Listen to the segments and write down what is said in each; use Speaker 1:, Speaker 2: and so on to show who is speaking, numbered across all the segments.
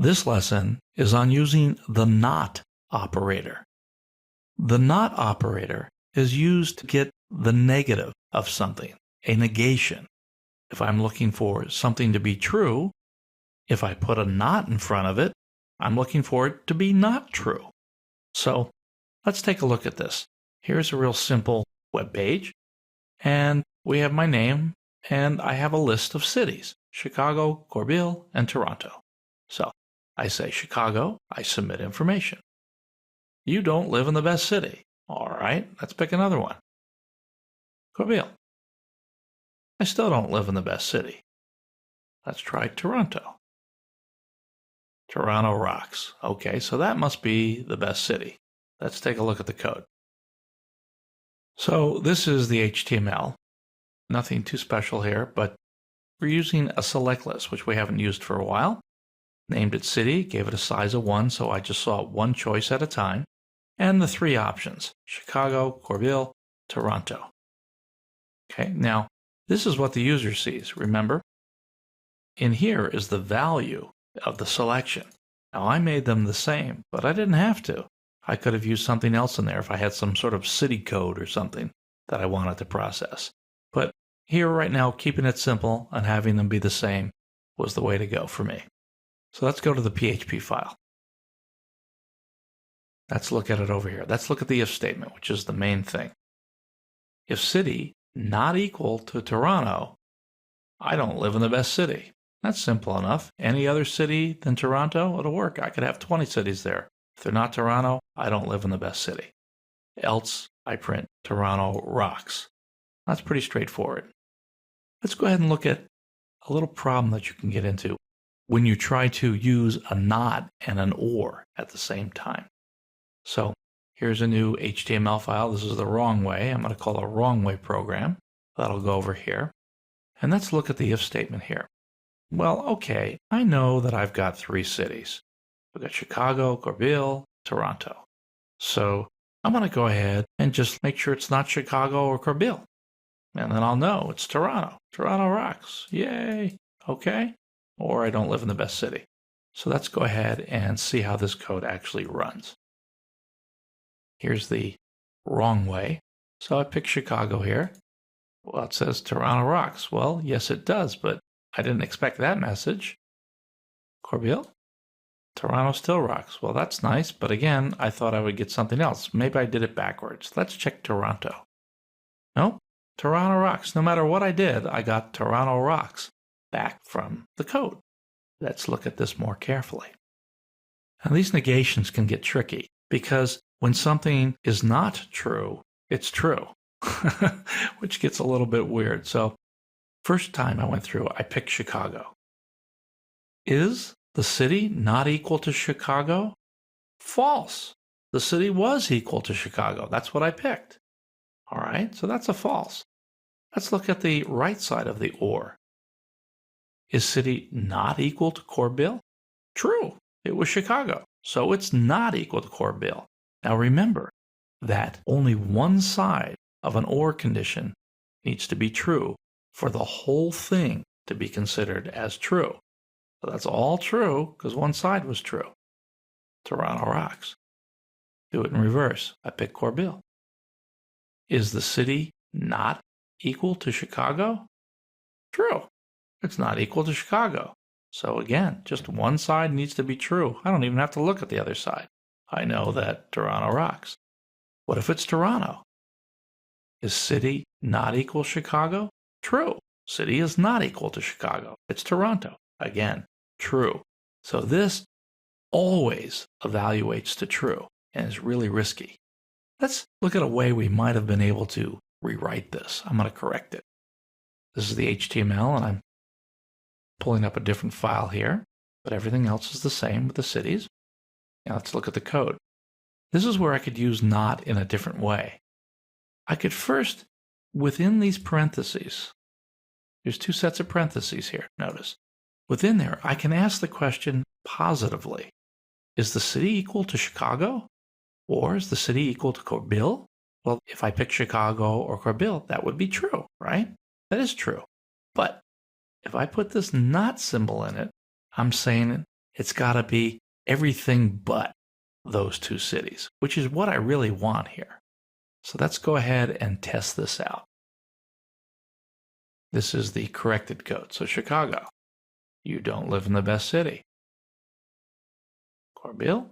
Speaker 1: This lesson is on using the not operator. The not operator is used to get the negative of something, a negation. If I'm looking for something to be true, if I put a not in front of it, I'm looking for it to be not true. So let's take a look at this. Here's a real simple web page, and we have my name, and I have a list of cities: Chicago, Corbeil, and Toronto. So I say Chicago, I submit information. You don't live in the best city. All right, let's pick another one. Corbeil. I still don't live in the best city. Let's try Toronto. Toronto rocks. Okay, so that must be the best city. Let's take a look at the code. So this is the HTML. Nothing too special here, but we're using a select list, which we haven't used for a while. Named it city, gave it a size of 1, so I just saw one choice at a time. And the 3 options: Chicago, Corbeil, Toronto. Okay, now this is what the user sees. Remember, in here is the value of the selection. Now I made them the same, but I didn't have to. I could have used something else in there if I had some sort of city code or something that I wanted to process. But here right now, keeping it simple and having them be the same was the way to go for me. So let's go to the PHP file. Let's look at it over here. Let's look at the if statement, which is the main thing. If city not equal to Toronto, I don't live in the best city. That's simple enough. Any other city than Toronto, it'll work. I could have 20 cities there. If they're not Toronto, I don't live in the best city. Else, I print Toronto rocks. That's pretty straightforward. Let's go ahead and look at a little problem that you can get into when you try to use a not and an or at the same time. So here's a new HTML file. This is the wrong way. I'm going to call it a wrong way program. That'll go over here. And let's look at the if statement here. Well, okay, I know that I've got 3 cities. We've got Chicago, Corbeil, Toronto. So I'm going to go ahead and just make sure it's not Chicago or Corbeil. And then I'll know it's Toronto. Toronto rocks. Yay. Okay. Or I don't live in the best city. So let's go ahead and see how this code actually runs. Here's the wrong way. So I pick Chicago here. Well, it says Toronto rocks. Well, yes, it does, but I didn't expect that message. Corbeil? Toronto still rocks. Well, that's nice, but again, I thought I would get something else. Maybe I did it backwards. Let's check Toronto. Nope. Toronto rocks. No matter what I did, I got Toronto rocks back from the code. Let's look at this more carefully. Now, these negations can get tricky because when something is not true, it's true, which gets a little bit weird. So first time I went through, I picked Chicago. Is the city not equal to Chicago? False. The city was equal to Chicago. That's what I picked. All right, so that's a false. Let's look at the right side of the or. Is city not equal to Corbeil? True. It was Chicago, so it's not equal to Corbeil. Now remember that only one side of an or condition needs to be true for the whole thing to be considered as true. So that's all true because one side was true. Toronto rocks. Do it in reverse. I pick Corbeil. Is the city not equal to Chicago? True. It's not equal to Chicago. So again, just one side needs to be true. I don't even have to look at the other side. I know that Toronto rocks. What if it's Toronto? Is city not equal to Chicago? True. City is not equal to Chicago. It's Toronto. Again, true. So this always evaluates to true and is really risky. Let's look at a way we might have been able to rewrite this. I'm going to correct it. This is the HTML, and I'm pulling up a different file here, but everything else is the same with the cities. Now let's look at the code. This is where I could use not in a different way. I could first, within these parentheses, there's 2 sets of parentheses here, notice. Within there, I can ask the question positively. Is the city equal to Chicago? Or is the city equal to Corbeil? Well, if I pick Chicago or Corbeil, that would be true, right? That is true. But if I put this not symbol in it, I'm saying It's got to be everything but those two cities, which is what I really want here. So let's go ahead and test this out. This is the corrected code. So Chicago, you don't live in the best city. Corbeil,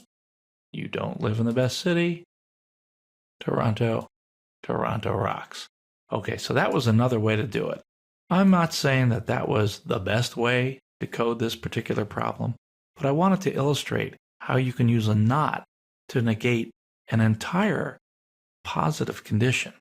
Speaker 1: you don't live in the best city. Toronto, Toronto rocks. Okay, so that was another way to do it. I'm not saying that that was the best way to code this particular problem, but I wanted to illustrate how you can use a not to negate an entire positive condition.